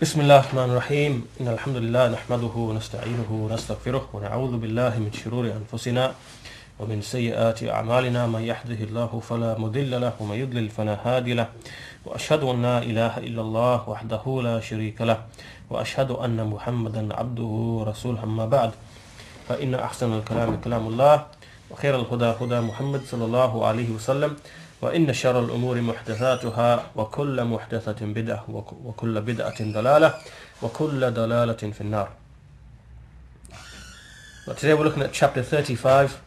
بسم الله الرحمن الرحيم إن الحمد لله نحمده ونستعينه ونستغفره ونعوذ بالله من شرور أنفسنا ومن سيئات أعمالنا من يهده الله فلا مضل له ومن يضلل فلا هادي له وأشهد أن لا إله إلا الله وحده لا شريك له وأشهد أن محمدا عبده ورسوله أما بعد فإن أحسن الكلام كلام الله وخير الهدى هدى محمد صلى الله عليه وسلم وإن شر الأمور محدثاتها وكل محدثة بدعة وكل بدعة ضلالة وكل ضلالة في النار. But today we're looking at chapter 35,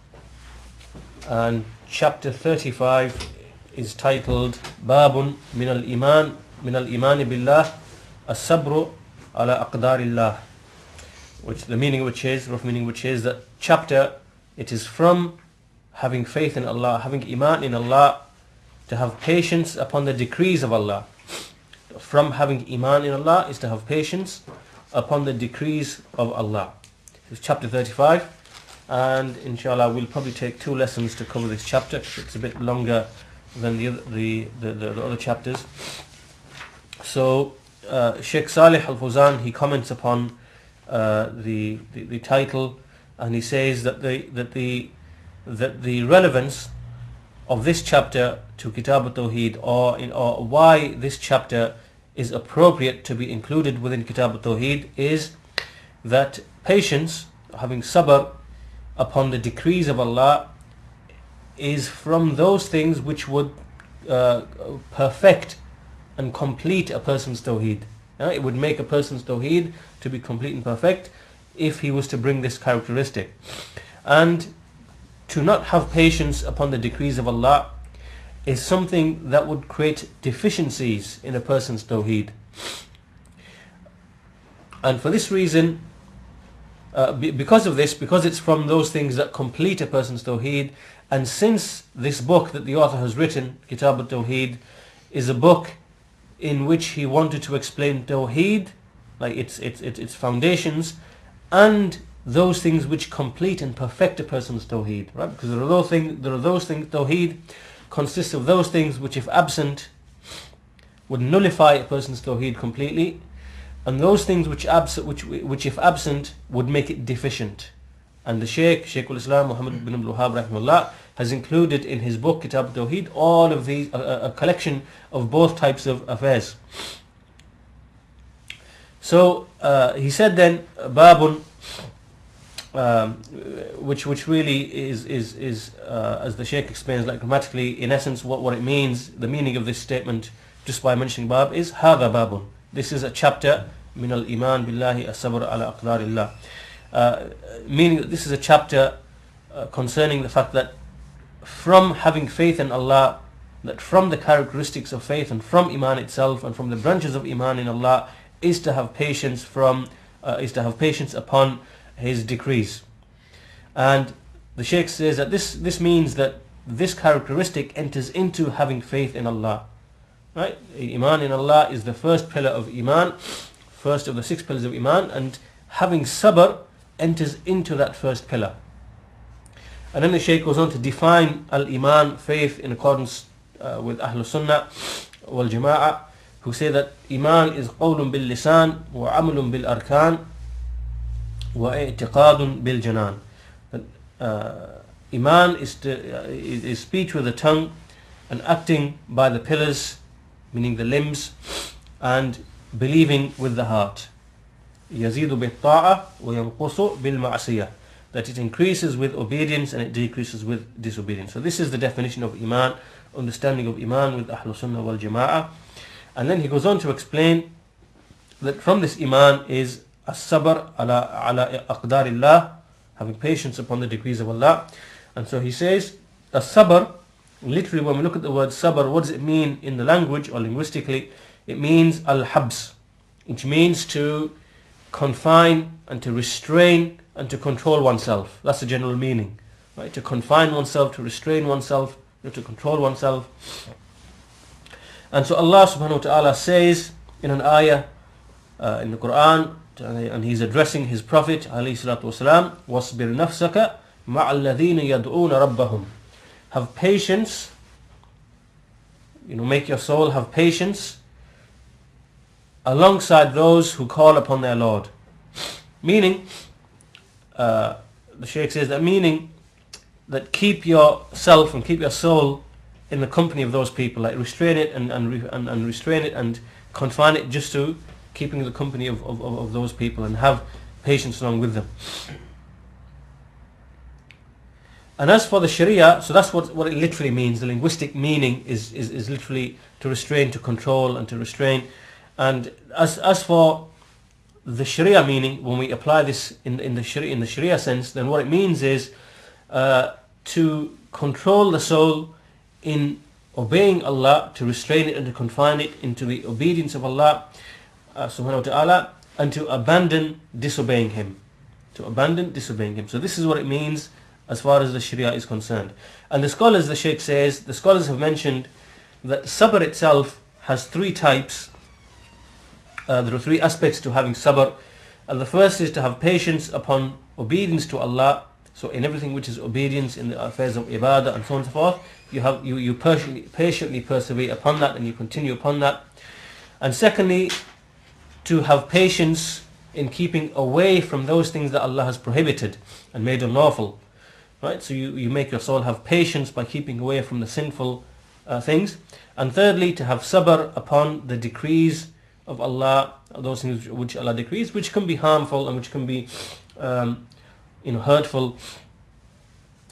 and chapter 35 is titled Babun min al-Iman billah as-sabru ala aqdarillah, which the meaning which is, rough meaning which is that chapter, it is from having faith in Allah, having Iman in Allah, to have patience upon the decrees of Allah. From having Iman in Allah is to have patience upon the decrees of Allah. It's chapter 35, and inshallah we'll probably take 2 lessons to cover this chapter. It's a bit longer than the other chapters. So Shaykh Saalih al-Fawzaan, he comments upon the title, and he says that the relevance of this chapter to Kitab al-Tawheed, or why this chapter is appropriate to be included within Kitab al-Tawheed, is that patience, having sabr upon the decrees of Allah, is from those things which would perfect and complete a person's Tawheed. It would make a person's Tawheed to be complete and perfect if he was to bring this characteristic. And to not have patience upon the decrees of Allah is something that would create deficiencies in a person's Tawheed. And for this reason, because of this, because it's from those things that complete a person's Tawheed, and since this book that the author has written, Kitab al-Tawheed, is a book in which he wanted to explain Tawheed, like its foundations, and those things which complete and perfect a person's Tawheed, right? Because there are those things, Tawheed consists of those things which, if absent, would nullify a person's Tawheed completely, and those things which if absent would make it deficient. And the Shaykh al-Islam Muhammad ibn Abdul Wahhab rahimahullah has included in his book Kitab al-Tawheed all of these, a collection of both types of affairs. So he said then, Babun, which really is as the Shaykh explains, like grammatically, in essence, what it means, the meaning of this statement, just by mentioning Bab, is Hada Babun. This is a chapter, min al-Iman billahi as-sabr ala aqdarillah. Meaning that this is a chapter concerning the fact that from having faith in Allah, that from the characteristics of faith and from Iman itself and from the branches of Iman in Allah, is to have patience upon His decrees. And the Shaykh says that this means that this characteristic enters into having faith in Allah. Right? Iman in Allah is the first pillar of Iman, first of the 6 pillars of Iman, and having sabr enters into that first pillar. And then the Shaykh goes on to define al-Iman, faith, in accordance with Ahlul Sunnah wal Jama'ah, who say that Iman is qawlun bil lisan wa amalun bil arkan wa i'tiqadun bil janan. Iman is speech with the tongue and acting by the pillars, meaning the limbs, and believing with the heart. Yazidu bil ta'a wa yanqusu bil ma'siyah, that it increases with obedience and it decreases with disobedience. So this is the definition of Iman, understanding of Iman with Ahlul Sunnah wal Jama'ah. And then he goes on to explain that from this Iman is as-sabr ala aqdarillah, having patience upon the decrees of Allah. And so he says, as-sabr, literally when we look at the word sabr, what does it mean in the language or linguistically? It means al-habs, which means to confine and to restrain and to control oneself. That's the general meaning, right? To confine oneself, to restrain oneself, to control oneself. And so Allah subhanahu wa ta'ala says in an ayah in the Quran, and he's addressing his Prophet alayhi salatu wasalam, وَاصْبِرْ نَفْسَكَ مَعَ الَّذِينَ يَدْعُونَ رَبَّهُم. Have patience, make your soul have patience alongside those who call upon their Lord. Meaning, the Shaykh says that meaning that keep yourself and keep your soul in the company of those people, like restrain it and restrain it and confine it just to keeping the company of those people, and have patience along with them. And as for the Sharia, so that's what it literally means. The linguistic meaning is literally to restrain, to control, and to restrain. And as for the Sharia meaning, when we apply this in the Sharia sense, then what it means is to control the soul in obeying Allah, to restrain it and to confine it into the obedience of Allah subhanahu wa ta'ala, and to abandon disobeying Him. To abandon disobeying Him. So this is what it means as far as the Sharia is concerned. And the scholars, the Shaykh says, the scholars have mentioned that sabr itself has three types. There are three aspects to having sabr. And the first is to have patience upon obedience to Allah. So in everything which is obedience, in the affairs of ibadah and so on and so forth, you patiently persevere upon that, and you continue upon that. And secondly, to have patience in keeping away from those things that Allah has prohibited and made unlawful. Right? So you make your soul have patience by keeping away from the sinful things. And thirdly, to have sabr upon the decrees of Allah, those things which Allah decrees, which can be harmful and which can be hurtful.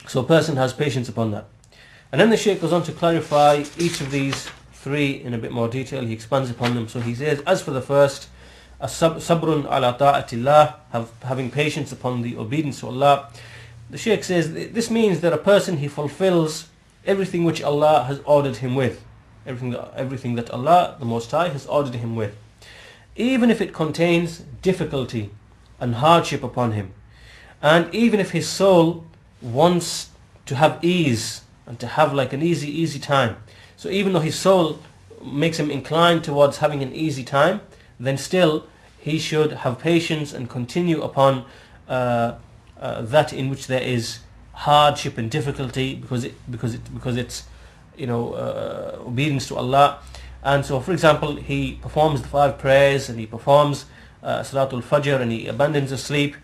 So a person has patience upon that. And then the Shaykh goes on to clarify each of these three in a bit more detail. He expands upon them. So he says, as for the first, sabrun ala ta'atillah, having patience upon the obedience to Allah. The Shaykh says this means that a person, he fulfills everything which Allah has ordered him with, everything that Allah, the Most High, has ordered him with, even if it contains difficulty and hardship upon him, and even if his soul wants to have ease and to have like an easy time. So even though his soul makes him inclined towards having an easy time, then still he should have patience and continue upon that in which there is hardship and difficulty, because it's obedience to Allah. And so, for example, he performs the 5 prayers, and he performs Salatul Fajr, and he abandons the sleep,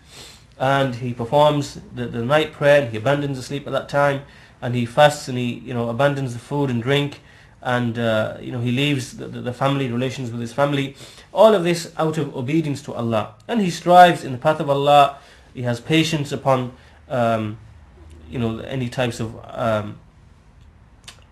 and he performs the night prayer, and he abandons the sleep at that time, and he fasts, and he abandons the food and drink, and he leaves the family relations with his family. All of this out of obedience to Allah, and he strives in the path of Allah. He has patience upon any types of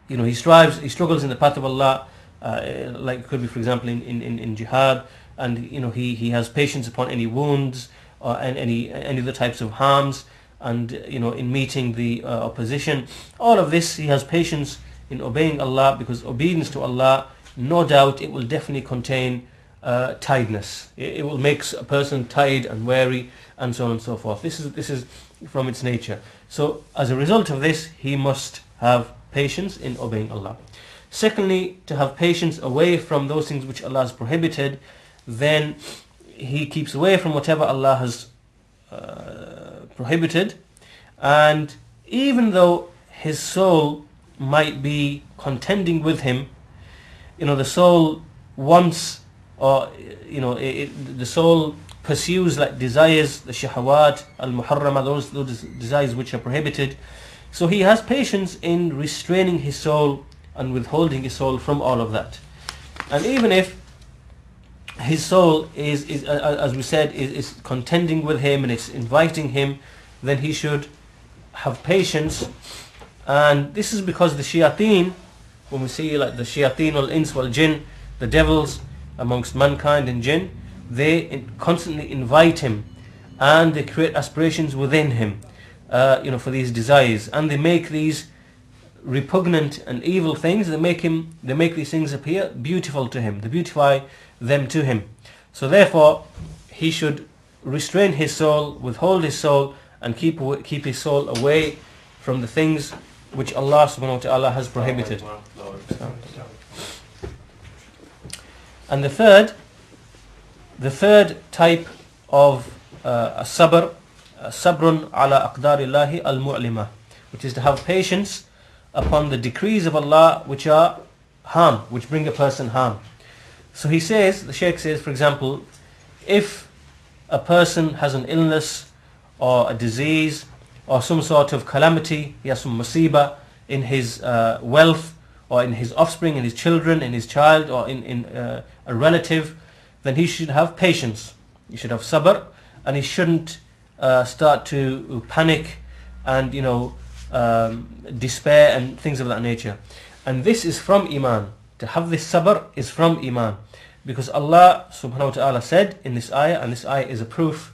he struggles in the path of Allah, like it could be, for example, in jihad, and he has patience upon any wounds or any other types of harms, and in meeting the opposition. All of this, he has patience in obeying Allah, because obedience to Allah, no doubt, it will definitely contain tiredness. It will make a person tired and weary, and so on and so forth. This is from its nature. So as a result of this, he must have patience in obeying Allah. Secondly, to have patience away from those things which Allah has prohibited, then he keeps away from whatever Allah has prohibited, and even though his soul might be contending with him, the soul wants, or the soul pursues, like desires, the shahawat, al-muharrama, those desires which are prohibited. So he has patience in restraining his soul and withholding his soul from all of that. And even if his soul is as we said, is contending with him and it's inviting him, then he should have patience. And this is because the shayateen, when we see like the shayateen al-ins wal-jinn, the devils amongst mankind and jinn, they constantly invite him, and they create aspirations within him, for these desires, and they make these repugnant and evil things. They make these things appear beautiful to him. They beautify them to him. So therefore, he should restrain his soul, withhold his soul, and keep his soul away from the things which Allah subhanahu wa ta'ala has prohibited. And the third type of sabr, sabrun ala aqdarillahi al-mu'lima, which is to have patience upon the decrees of Allah which are harm, which bring a person harm. So he says, the Shaykh says, for example, if a person has an illness or a disease or some sort of calamity, he has some musibah in his wealth or in his offspring, in his children, in his child, or in a relative, then he should have patience. He should have sabr, and he shouldn't start to panic and despair and things of that nature. And this is from Iman. To have this sabr is from Iman, because Allah subhanahu wa ta'ala said in this ayah, and this ayah is a proof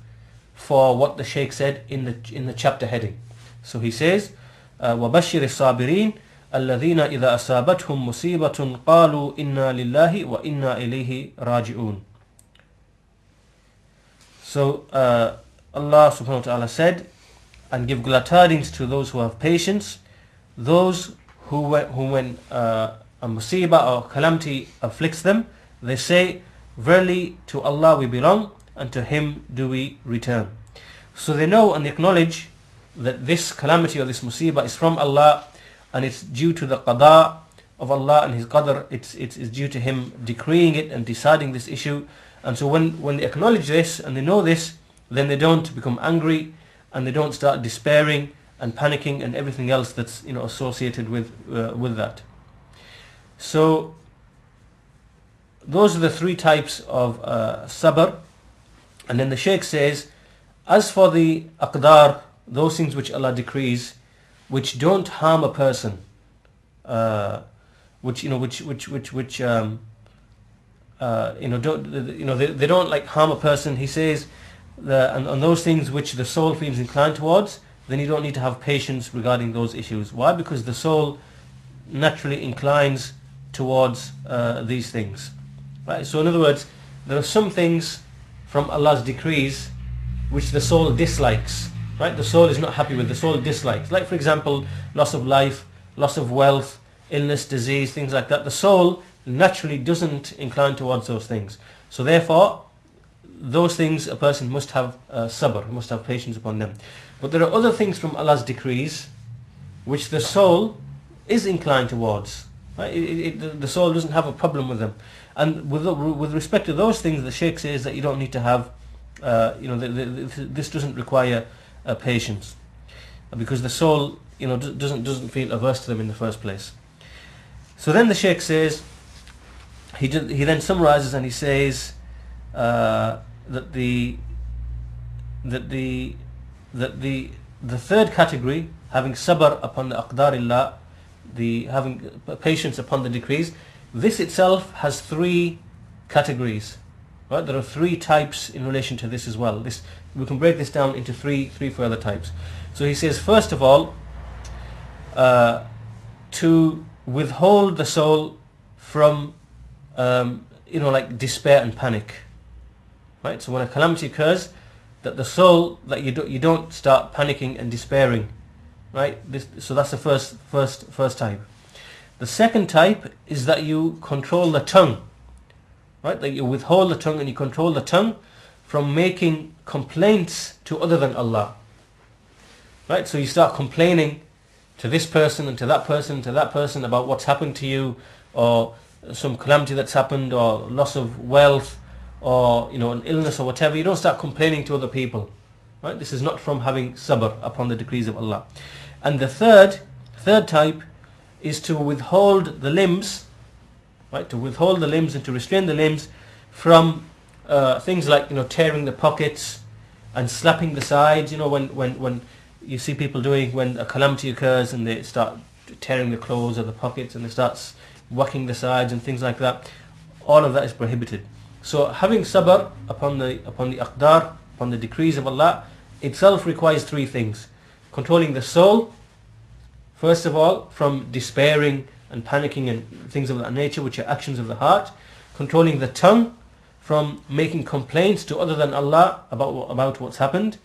for what the Shaykh said in the chapter heading. So he says, وَبَشِّرِ الصَّابِرِينَ الَّذِينَ إِذَا أَصَابَتْهُمْ مُصِيبَةٌ قَالُوا إِنَّا لِلَّهِ وَإِنَّا إِلَيْهِ رَاجِعُونَ. So Allah subhanahu wa ta'ala said, and give glad tidings to those who have patience, those who when a musibah or calamity afflicts them, they say, verily to Allah we belong, and to Him do we return. So they know and acknowledge that this calamity or this musibah is from Allah, and it's due to the qada of Allah and His qadr. It's due to Him decreeing it and deciding this issue. And so when they acknowledge this and they know this, then they don't become angry and they don't start despairing and panicking and everything else that's associated with that. So those are the three types of sabr. And then the Shaykh says, as for the aqdar, those things which Allah decrees, which don't harm a person, they don't like harm a person. He says, and those things which the soul feels inclined towards, then you don't need to have patience regarding those issues. Why? Because the soul naturally inclines towards these things. Right? So in other words, there are some things from Allah's decrees which the soul dislikes. Right? The soul is not happy with, the soul dislikes. Like for example, loss of life, loss of wealth, illness, disease, things like that. The soul naturally doesn't incline towards those things. So therefore, those things a person must have sabr, must have patience upon them. But there are other things from Allah's decrees which the soul is inclined towards. Right? The soul doesn't have a problem with them. And with respect to those things, the Shaykh says that you don't need to have, this doesn't require patience, because the soul, doesn't feel averse to them in the first place. So then the Shaykh says, he then summarizes and he says that the third category, having sabr upon the aqdarillah, having patience upon the decrees, this itself has three categories. Right? There are three types in relation to this as well. We can break this down into three further types. So he says, first of all, to withhold the soul from despair and panic. Right? So when a calamity occurs, that the soul, that you don't start panicking and despairing. Right? So that's the first type. The second type is that you control the tongue. Right? That you withhold the tongue and you control the tongue from making complaints to other than Allah. Right? So you start complaining to this person and to that person and to that person about what's happened to you, or some calamity that's happened, or loss of wealth, or an illness or whatever. You don't start complaining to other people. Right? This is not from having sabr upon the decrees of Allah. And the third type is to withhold the limbs, right? To withhold the limbs and to restrain the limbs from things like tearing the pockets and slapping the sides. When you see people doing, when a calamity occurs and they start tearing the clothes or the pockets and they start whacking the sides and things like that. All of that is prohibited. So having sabr upon the aqdar, upon the decrees of Allah, itself requires three things. Controlling the soul, first of all, from despairing and panicking and things of that nature, which are actions of the heart. Controlling the tongue from making complaints to other than Allah about what's happened.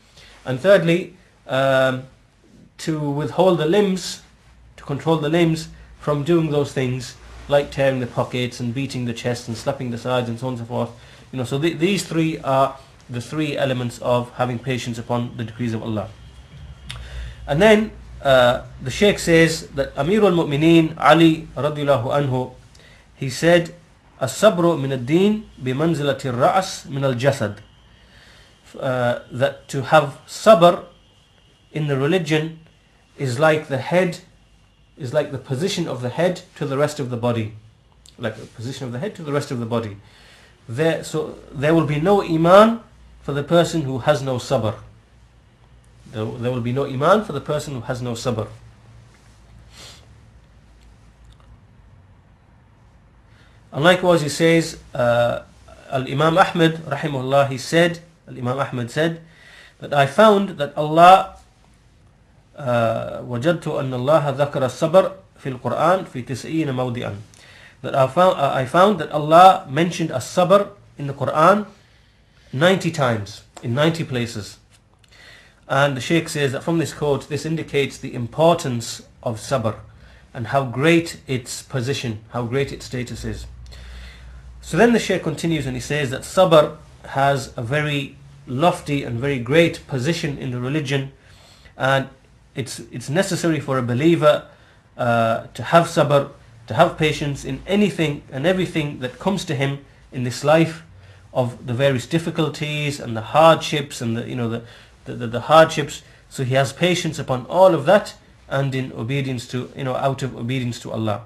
And thirdly, to withhold the limbs, to control the limbs from doing those things like tearing the pockets and beating the chest and slapping the sides and so on and so forth. So these three are the three elements of having patience upon the decrees of Allah. And then the Shaykh says that Amir al-Mu'mineen Ali radiyallahu anhu, he said الصبر من الدين بمنزلة الرأس من الجسد. That to have sabr in the religion is like the head, is like the position of the head to the rest of the body. Like the position of the head to the rest of the body. So there will be no iman for the person who has no sabr. There will be no iman for the person who has no sabr. And likewise he says, Al-Imam Ahmad rahimahullah, he said, Al-Imam Ahmad said, that I found that Allah وجدت أن الله ذكر الصبر في القرآن في 90 موضعا. That I found that Allah mentioned as-sabr in the Quran 90 times, in 90 places. And the Shaykh says that from this quote, this indicates the importance of sabr and how great its position, how great its status is. So then the Shaykh continues and he says that sabr has a very lofty and very great position in the religion, and it's necessary for a believer to have sabr, to have patience in anything and everything that comes to him in this life, of the various difficulties and the hardships and the hardships. So he has patience upon all of that, and in obedience to, out of obedience to Allah.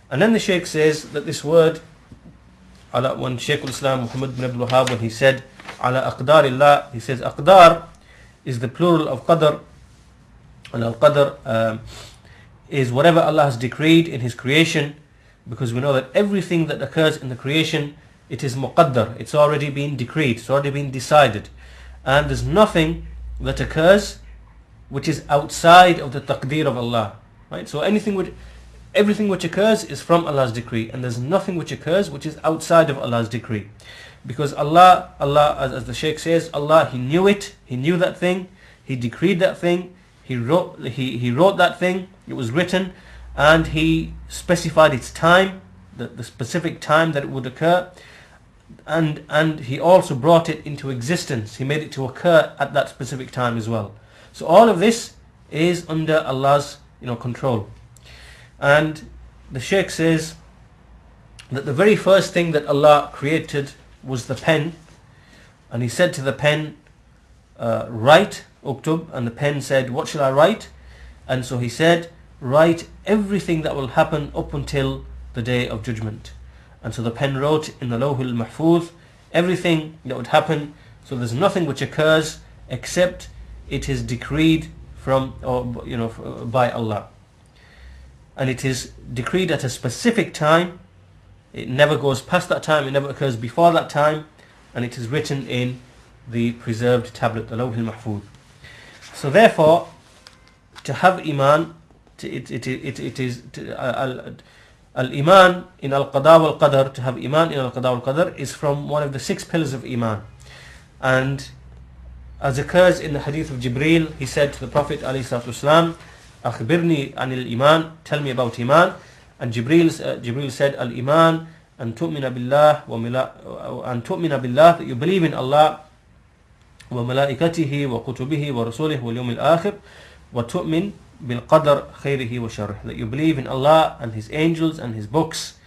And then the Shaykh says that this word, when Shaykh al-Islam Muhammad bin Abdul Wahhab, when he said ala aqdarillah, he says aqdar is the plural of qadr, and al-qadr is whatever Allah has decreed in His creation, because we know that everything that occurs in the creation, it is muqaddar, it's already been decreed, it's already been decided, and there's nothing that occurs which is outside of the taqdeer of Allah, right? So everything which occurs is from Allah's decree, and there's nothing which occurs which is outside of Allah's decree, because Allah, as the Shaykh says, Allah, He knew it, He knew that thing, He decreed that thing, He wrote that thing, it was written, and He specified its time, the specific time that it would occur, and He also brought it into existence. He made it to occur at that specific time as well. So all of this is under Allah's control. And the Shaykh says that the very first thing that Allah created was the pen, and He said to the pen, write, uktub, and the pen said, what shall I write? And so He said, write everything that will happen up until the day of judgment. And so the pen wrote in the Lawh al-Mahfuz everything that would happen. So there's nothing which occurs except it is decreed by Allah, and it is decreed at a specific time. It never goes past that time, it never occurs before that time, and it is written in the preserved tablet, the Lawh al-Mahfuz. So therefore, to have iman, al-iman in al-qada wal-qadar, to have iman in al-qada wal-qadar is from one of the 6 pillars of iman. And as occurs in the hadith of Jibreel, he said to the Prophet ﷺ, akhbirni anil iman, tell me about iman. And Jibreel said, al-iman an tu'mina billah, that you believe in Allah, wa malaikatihi wa kutubihi wa rasulih wal yawmil akhir, wa tu'min bil qadar khayrihi wa sharrih, that you believe in Allah and His angels and His books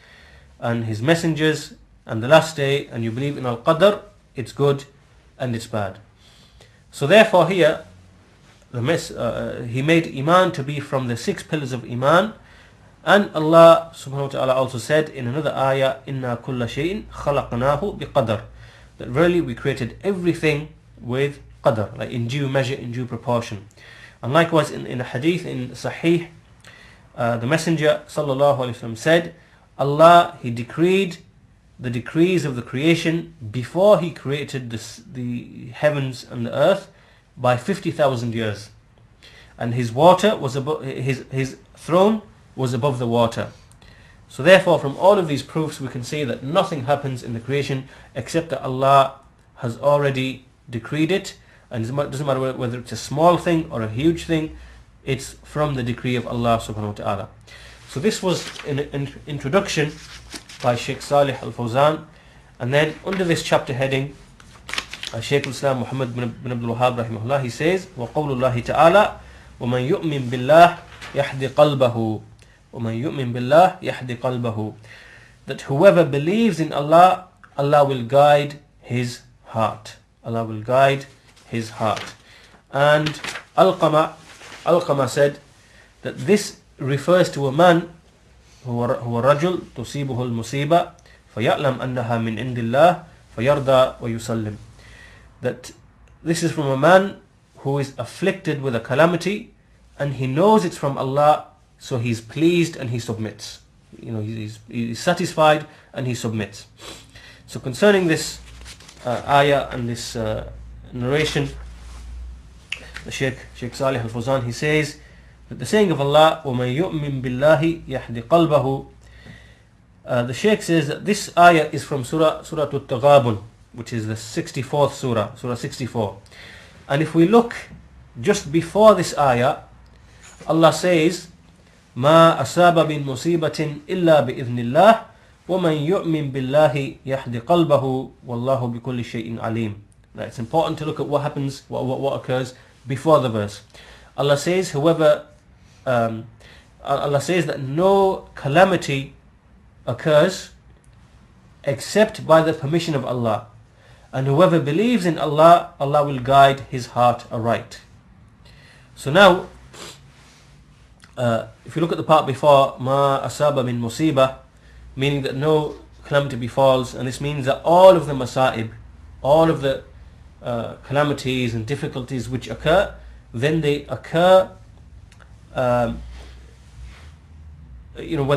and His messengers and the last day, and you believe in al-qadar, its good and its bad. So therefore here, he made iman to be from the 6 pillars of iman. And Allah subhanahu wa ta'ala also said in another ayah, inna kulla shay'in khalaqnahu biqadar, that really we created everything with qadar, like in due measure, in due proportion. And likewise in a hadith in Sahih, the Messenger sallallahu alaihi wasallam said, Allah, He decreed the decrees of the creation before He created the heavens and the earth by 50,000 years, and His water was above, His throne was above the water. So therefore, from all of these proofs, we can see that nothing happens in the creation except that Allah has already decreed it, and it doesn't matter whether it's a small thing or a huge thing, it's from the decree of Allah subhanahu wa ta'ala. So this was an introduction by Shaykh Saalih al-Fawzaan, and then under this chapter heading, Shaykh al-Islam Muhammad bin Abdul Wahhab rahimahullah, he says, وَقَوْلُ اللَّهِ تَعَالَى وَمَنْ يُؤْمِن بِاللَّهِ يَحْدِ قَلْبَهُ وَمَنْ يُؤْمِن بِاللَّهِ يَحْدِ قَلْبَهُ. that whoever believes in Allah, Allah will guide his heart. Allah will guide his heart. And Alqama said that this refers to a man هو الرجل تصيبه المصيبة فيعلم أنها من عند الله فيرضى ويسلم. That this is from a man who is afflicted with a calamity and he knows it's from Allah, so he's pleased and he submits. He's satisfied and he submits. So concerning this ayah and this narration, the Shaykh Saalih al-Fawzaan, he says that the saying of Allah, وَمَن يُؤْمِن بِاللَّهِ يَهْدِ قَلْبَهُ, the Shaykh says that this ayah is from Surah al-Taghabun, which is the 64th Surah, Surah 64. And if we look just before this ayah, Allah says, مَا أَصَابَ مِن مُصِيبَةٍ إِلَّا بِإِذْنِ اللَّهِ وَمَن يُؤْمِن بِاللَّهِ يَهْدِ قَلْبَهُ وَاللَّهُ بِكُلِّ شَيْءٍ عَلِيمٌ. It's important to look at what happens, what occurs before the verse. Allah says, Allah says that no calamity occurs except by the permission of Allah. And whoever believes in Allah, Allah will guide his heart aright. So now, if you look at the part before, ma asaba min musibah, meaning that no calamity befalls, and this means that all of the masa'ib, all of the calamities and difficulties which occur, then they occur, whether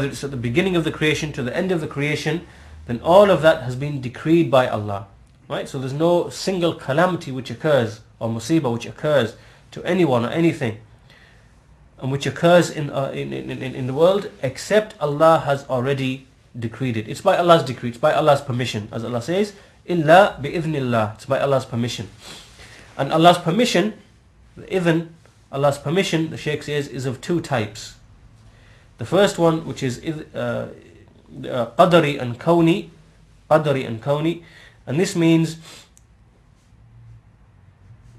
it's at the beginning of the creation to the end of the creation, then all of that has been decreed by Allah. Right? So there's no single calamity which occurs, or musibah which occurs to anyone or anything, and which occurs in the world, except Allah has already decreed it. It's by Allah's decree, it's by Allah's permission. As Allah says, illa bi'idhnillah, it's by Allah's permission. And Allah's permission, Allah's permission, the Shaykh says, is of two types. The first one, which is qadari and kawni, and this means,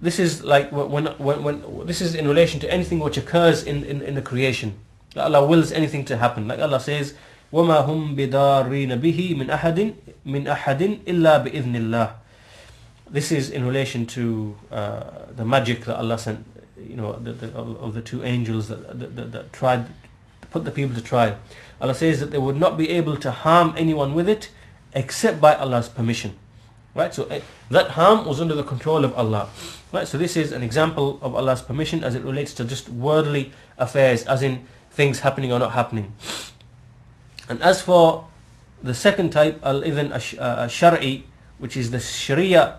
this is like when this is in relation to anything which occurs in the creation. Allah wills anything to happen. Like Allah says, وَمَا هُمْ بِدَارِينَ بِهِ مِنْ أَحَدٍ إِلَّا بِإِذْنِ اللَّهِ. This is in relation to the magic that Allah sent, of the two angels that tried to put the people to trial. Allah says that they would not be able to harm anyone with it except by Allah's permission. Right? So that harm was under the control of Allah. Right? So this is an example of Allah's permission as it relates to just worldly affairs, as in things happening or not happening. And as for the second type, al-idhn ash-shar'i, which is the Sharia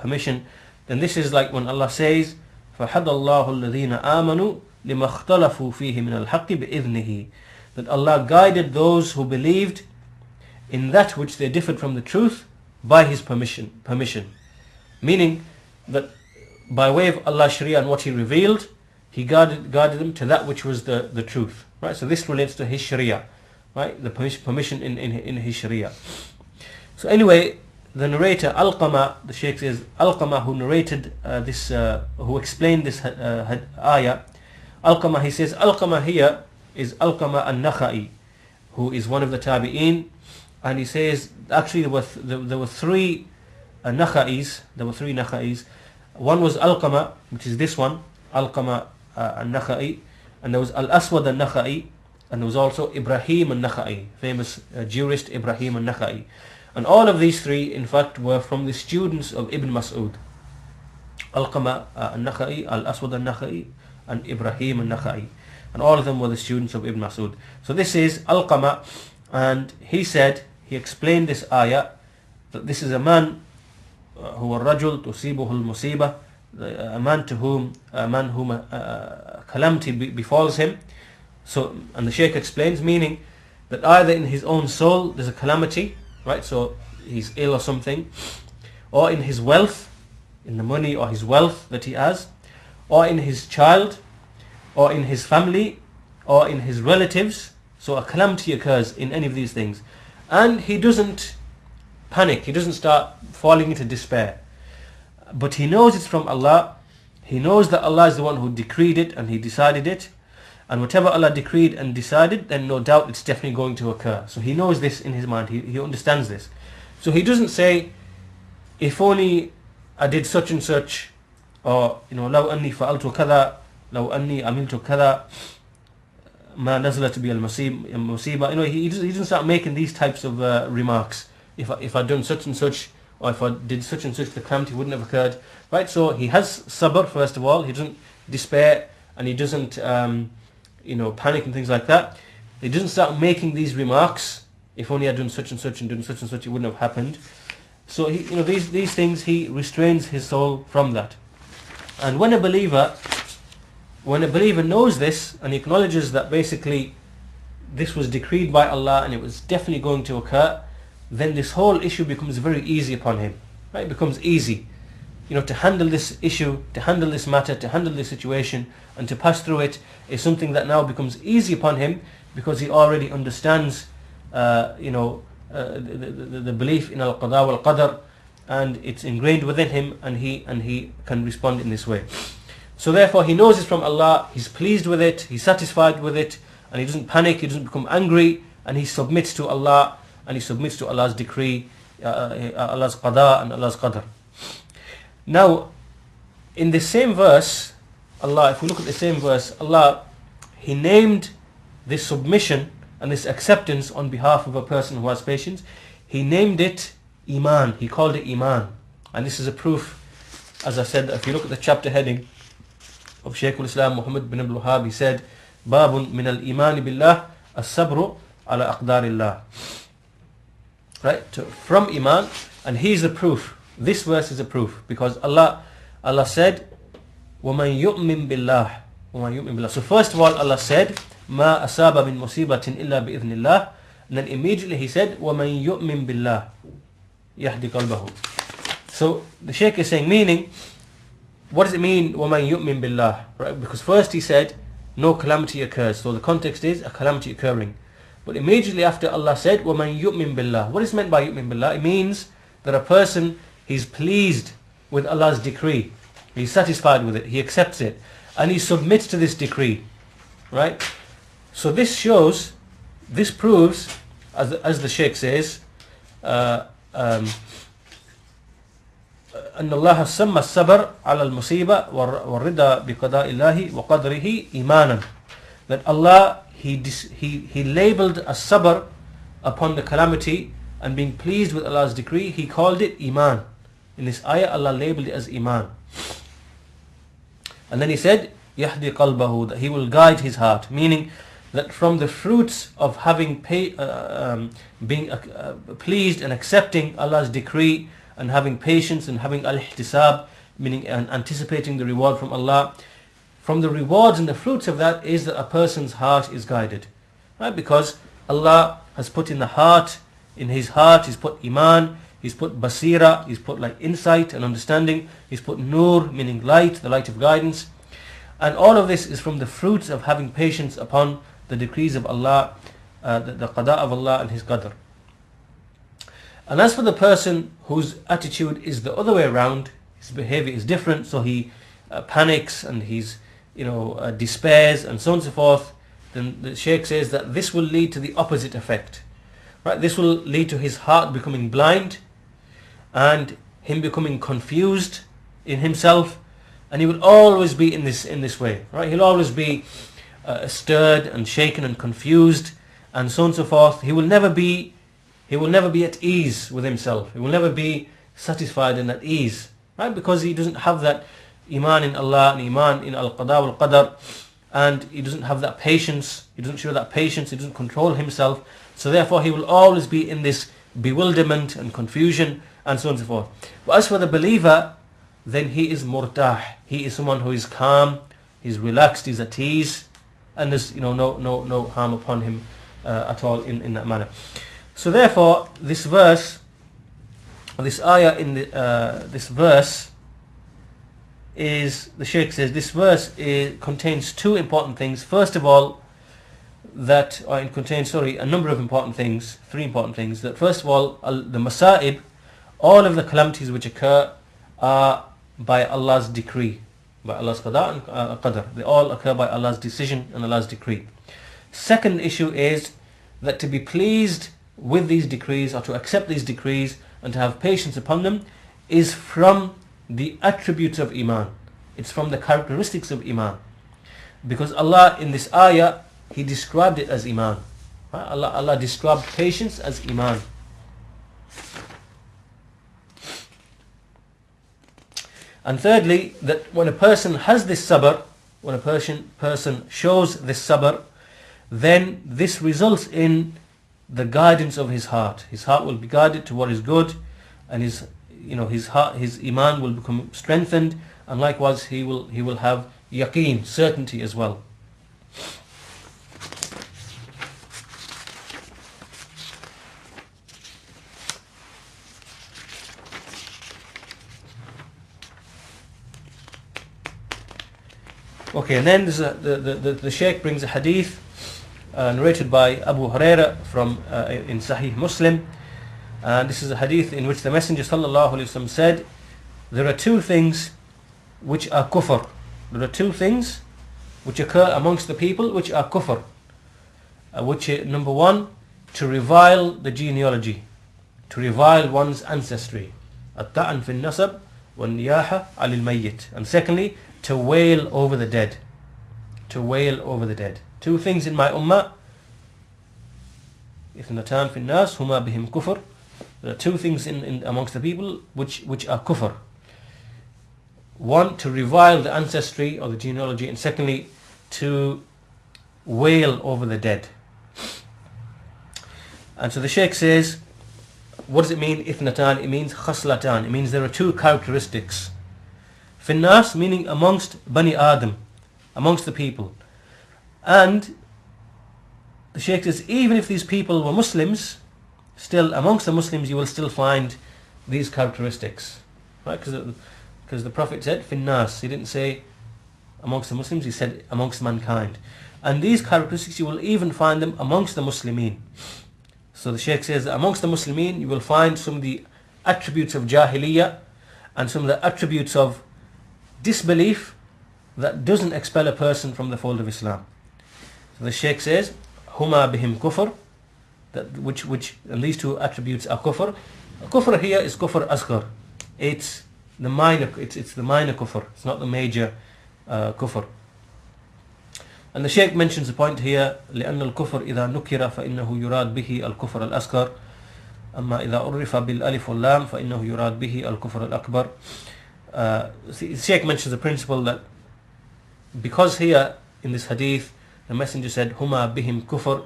permission, then this is like when Allah says, فَحَدَ اللَّهُ الَّذِينَ آمَنُوا لِمَا اخْتَلَفُوا فِيهِ مِنَ الْحَقِّ بِإِذْنِهِ, that Allah guided those who believed in that which they differed from the truth by His permission. Meaning that by way of Allah's Sharia and what He revealed, He guided them to that which was the truth. Right? So this relates to His Sharia. Right? The permission in His Sharia. So anyway, the narrator Alqama, the Shaykh says, Alqama, who narrated who explained this ayah, Alqama, he says, Alqama here is Alqama al-Nakha'i, who is one of the Tabi'een, and he says, actually there were three Nakha'is, one was Alqama, which is this one, Alqama al-Nakha'i, and there was Al-Aswad al-Nakha'i, and there was also Ibrahim al-Nakha'i, famous jurist Ibrahim al-Nakha'i. And all of these three, in fact, were from the students of Ibn Mas'ud. Alqama al-Nakha'i, Al-Aswad al-Nakha'i, and Ibrahim al-Nakha'i. And all of them were the students of Ibn Mas'ud. So this is Alqama, and he explained this ayah, that this is a man, huwa ar-rajul tusibuhu al-musibah, a man whom a calamity befalls him. So, and the Shaykh explains, meaning that either in his own soul there's a calamity, right? So he's ill or something, or in his wealth, in the money or his wealth that he has, or in his child, or in his family, or in his relatives. So a calamity occurs in any of these things, and he doesn't panic, he doesn't start falling into despair, but he knows it's from Allah. He knows that Allah is the one who decreed it and He decided it, And whatever Allah decreed and decided, then no doubt it's definitely going to occur. So he knows this in his mind. He understands this. So he doesn't say, if only I did such and such, or لو أني فعلت كذا لو أني عملت كذا ما نزلت بي المصيبة. He doesn't start making these types of remarks. If I'd done such and such, or if I did such and such, the calamity wouldn't have occurred. Right? So he has sabr, first of all. He doesn't despair, and he doesn't panic and things like that. He doesn't start making these remarks. If only I'd done such and such and done such and such, it wouldn't have happened. So these things, he restrains his soul from that. And when a believer knows this and acknowledges that basically this was decreed by Allah and it was definitely going to occur, then this whole issue becomes very easy upon him. Right? It becomes easy, to handle this issue, to handle this matter, to handle this situation, and to pass through it is something that now becomes easy upon him, because he already understands, the belief in al-qada wal-qadar, and it's ingrained within him, and he can respond in this way. So therefore he knows it's from Allah, he's pleased with it, he's satisfied with it, and he doesn't panic, he doesn't become angry, and he submits to Allah, and he submits to Allah's decree, Allah's qada and Allah's qadar. Now, in the same verse, Allah, if we look at the same verse, Allah, He named this submission and this acceptance on behalf of a person who has patience. He named it Iman. He called it Iman. And this is a proof, as I said, if you look at the chapter heading of Shaykh al-Islam Muhammad bin Abdul Wahhab, he said, Babun min al-Iman billah as-sabru ala aqdarillah. Right? From Iman, and he's the proof. This verse is a proof, because Allah said, وَمَنْ يُؤْمِن بِاللَّهِ وَمَنْ يُؤْمِن بِاللَّهِ. So first of all, Allah said, مَا أَصَابَ مِن مُصِيبَةٍ إِلَّا بِإِذْنِ اللَّهِ. And then immediately he said, وَمَنْ يُؤْمِن بِاللَّهِ يَهْدِ قَلْبَهُ. So the Shaykh is saying, meaning, what does it mean, وَمَنْ يُؤْمِن بِاللَّهِ? Right? Because first he said, no calamity occurs. So the context is a calamity occurring. But immediately after, Allah said, وَمَنْ يُؤْمِن بِاللَّهِ. What is meant by يُؤْمِن بِاللَّهِ? It means that a person, he's pleased with Allah's decree. He's satisfied with it. He accepts it. And he submits to this decree. Right? So this shows, this proves, as the Shaykh says, أن الله سمى الصبر على المصيبة والرضا بقضاء الله وقدره إيمانا. That Allah, He labeled a sabr upon the calamity and being pleased with Allah's decree, He called it Iman. In this ayah, Allah labeled it as Iman. And then He said, يَهْدِ قَلْبَهُ, that He will guide his heart. Meaning that from the fruits of having being pleased and accepting Allah's decree, and having patience and having al-ihtisab, meaning anticipating the reward from Allah, from the rewards and the fruits of that is that a person's heart is guided. Right? Because Allah has put in the heart, in his heart, He's put Iman, He's put Basira, He's put like insight and understanding, He's put Nur, meaning light, the light of guidance. And all of this is from the fruits of having patience upon the decrees of Allah, the qada of Allah and His qadr. And as for the person whose attitude is the other way around, his behavior is different, so he panics and he's despairs and so on and so forth, then the Shaykh says that this will lead to the opposite effect. Right? This will lead to his heart becoming blind and him becoming confused in himself, and he will always be in this way. Right? He'll always be stirred and shaken and confused and so on and so forth. He will never be at ease with himself. He will never be satisfied and at ease, right? Because he doesn't have that Iman in Allah and Iman in al-Qada wal-Qadar, and he doesn't have that patience. He doesn't show that patience. He doesn't control himself. So therefore he will always be in this bewilderment and confusion and so on and so forth. But as for the believer, then he is murtah. He is someone who is calm, he's relaxed, he's at ease, and there's no harm upon him at all in that manner. So therefore, this verse, this ayah in this verse is, the Shaykh says, this verse contains two important things. First of all, it contains a number of important things, three important things. That first of all, the masa'ib, all of the calamities which occur are by Allah's decree. by Allah's qada and qadr. They all occur by Allah's decision and Allah's decree. Second issue is that to be pleased with these decrees, or to accept these decrees and to have patience upon them, is from the attributes of Iman. It's from the characteristics of Iman. Because Allah in this ayah, He described it as Iman. Right? Allah described patience as Iman. And thirdly, that when a person has this sabr, when a person shows this sabr, then this results in the guidance of his heart. His heart will be guided to what is good, and his iman will become strengthened, and likewise he will have yaqeen, certainty as well. Okay, and then the Shaykh brings a hadith narrated by Abu Huraira from in Sahih Muslim, and this is a hadith in which the Messenger sallallahu alaihi wasallam said, there are two things which are kufr. There are two things which occur amongst the people which are kufr. Which number one, to revile the genealogy, to revile one's ancestry, at-ta'an fi an-nasab wal-niyaha 'ala al-mayyit, and secondly, to wail over the dead. To wail over the dead. Two things in my ummah. Ithnatan fi an-nas huma bihim kufr. There are two things in amongst the people which are kufr. One, to revile the ancestry or the genealogy, and secondly, to wail over the dead. And so the Shaykh says, what does it mean, ithnatan? It means khaslatan. It means there are two characteristics. Finnas, meaning amongst Bani Adam, amongst the people. And the Shaykh says, even if these people were Muslims, still amongst the Muslims you will still find these characteristics. Right? Because the Prophet said, Finnas. He didn't say amongst the Muslims, he said amongst mankind. And these characteristics you will even find them amongst the Muslimin. So the Shaykh says that amongst the Muslimin you will find some of the attributes of Jahiliyyah and some of the attributes of disbelief that doesn't expel a person from the fold of Islam. So the Shaykh says, Huma bihim kufr, that which and these two attributes are kufr. Kufr here is kufr asghar. It's the minor kufr. It's not the major kufr. And the Shaykh mentions a point here, لأن الكفر إذا نكر فإنه يراد به الكفر الأصغر أما إذا عرف بالألف واللام فإنه يراد به الكفر الأكبر. The Shaykh mentions the principle that because here in this hadith the Messenger said huma bihim kufr,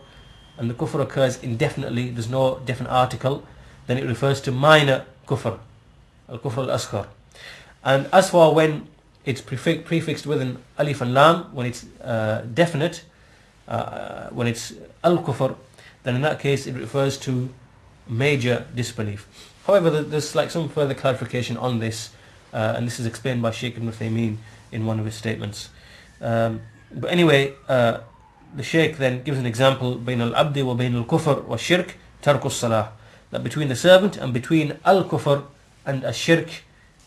and the kufr occurs indefinitely, there's no definite article, then it refers to minor kufr, al-kufr al-asghar. And as for when it's prefixed with an alif and lam, when it's definite, when it's al-kufr, then in that case it refers to major disbelief. However, there's like some further clarification on this, and this is explained by Shaykh Ibn Uthaymeen in one of his statements. But anyway, the Shaykh then gives an example, بين العبد وبين الكفر والشرك ترك الصلاة, that between the servant and between al-kufr and al-shirk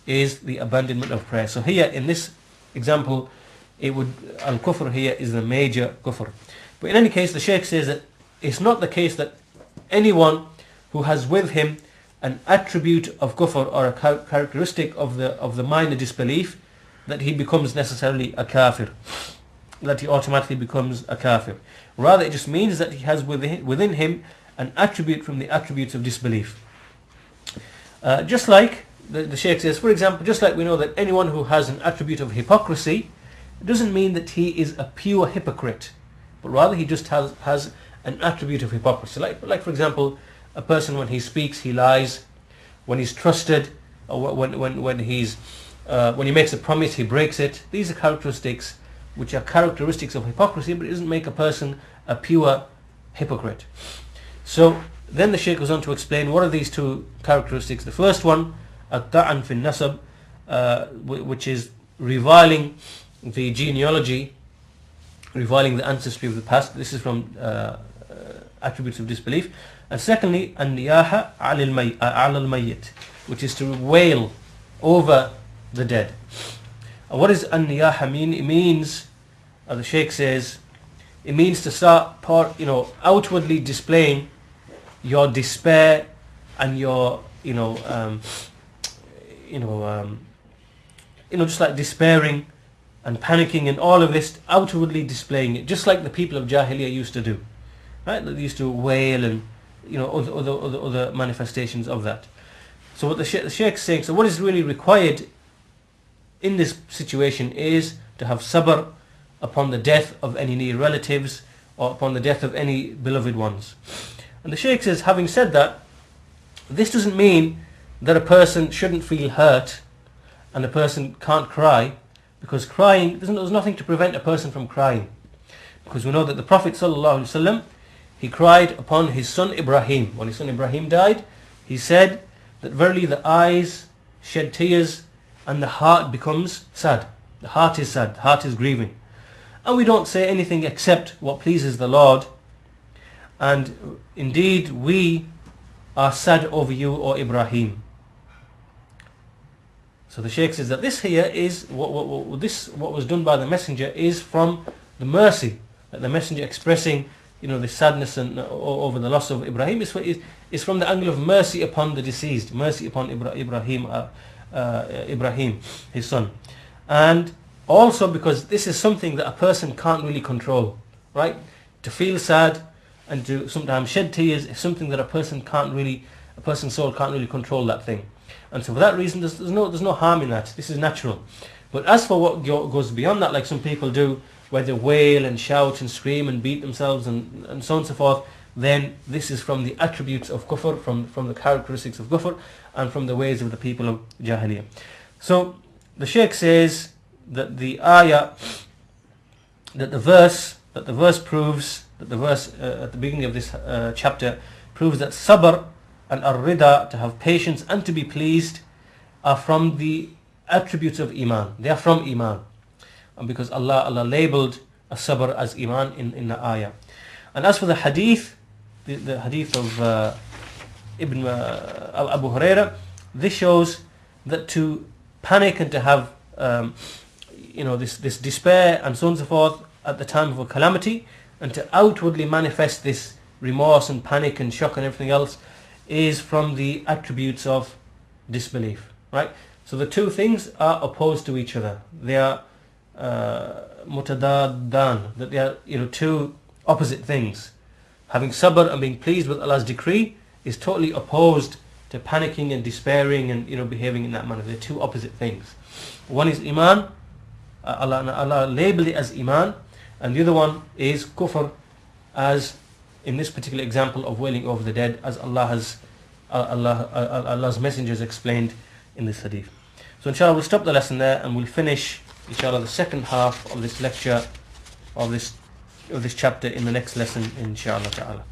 is the abandonment of prayer. So here in this example, it would al-kufr here is the major kufr. But in any case, the Shaykh says that it's not the case that anyone who has with him an attribute of kufr or a characteristic of the minor disbelief, that he becomes necessarily a kafir, that he automatically becomes a kafir. Rather, it just means that he has within him an attribute from the attributes of disbelief. Just like the Shaykh says, for example, just like we know that anyone who has an attribute of hypocrisy, it doesn't mean that he is a pure hypocrite, but rather he just has an attribute of hypocrisy. Like for example, a person when he speaks he lies, when he's trusted, or when he makes a promise he breaks it. These are characteristics which are characteristics of hypocrisy, but it doesn't make a person a pure hypocrite. So then the Shaykh goes on to explain what are these two characteristics. The first one, at-ta'an fi an-nasab, which is reviling the genealogy, reviling the ancestry of the past. This is from attributes of disbelief. And secondly, an-niyaha 'ala al-mayyit, which is to wail over the dead. And what does an-niyaha mean? It means, as the Shaykh says, it means to start outwardly displaying your despair and your just like despairing and panicking and all of this, outwardly displaying it, just like the people of Jahiliyyah used to do, right? They used to wail and other manifestations of that. So what the Shaykh is saying, so what is really required in this situation is to have sabr upon the death of any near relatives or upon the death of any beloved ones. And the Shaykh says, having said that, this doesn't mean that a person shouldn't feel hurt and a person can't cry, because crying, there's nothing to prevent a person from crying. Because we know that the Prophet ﷺ, he cried upon his son Ibrahim. When his son Ibrahim died, he said that verily the eyes shed tears and the heart becomes sad. The heart is sad, the heart is grieving. And we don't say anything except what pleases the Lord. And indeed we are sad over you, O Ibrahim. So the Shaykh says that this here is what was done by the Messenger is from the mercy that the Messenger expressing, the sadness and over the loss of Ibrahim is from the angle of mercy upon the deceased, mercy upon Ibrahim, his son, and also because this is something that a person can't really control, right? To feel sad and to sometimes shed tears is something that a person's soul can't really control that thing. And so for that reason, there's no harm in that. This is natural. But as for what goes beyond that, like some people do, where they wail and shout and scream and beat themselves and so on and so forth, then this is from the attributes of kufr, from the characteristics of kufr, and from the ways of the people of Jahiliyyah. So the Shaykh says that the ayah, that the verse proves, that the verse at the beginning of this chapter proves that sabr and ar-rida, to have patience and to be pleased, are from the attributes of iman. They are from iman. And because Allah labeled as-sabr as iman in the ayah. And as for the hadith, the hadith of Abu Hurairah, this shows that to panic and to have this despair and so on and so forth at the time of a calamity, and to outwardly manifest this remorse and panic and shock and everything else, is from the attributes of disbelief, right? So the two things are opposed to each other. They are mutadaddan, that they are two opposite things. Having sabr and being pleased with Allah's decree is totally opposed to panicking and despairing and behaving in that manner. They're two opposite things. One is iman, Allah labeled it as iman, and the other one is kufr, as in this particular example of wailing over the dead, as Allah's messengers explained in this hadith. So inshallah we'll stop the lesson there, and we'll finish inshallah the second half of this lecture of this chapter in the next lesson inshallah ta'ala.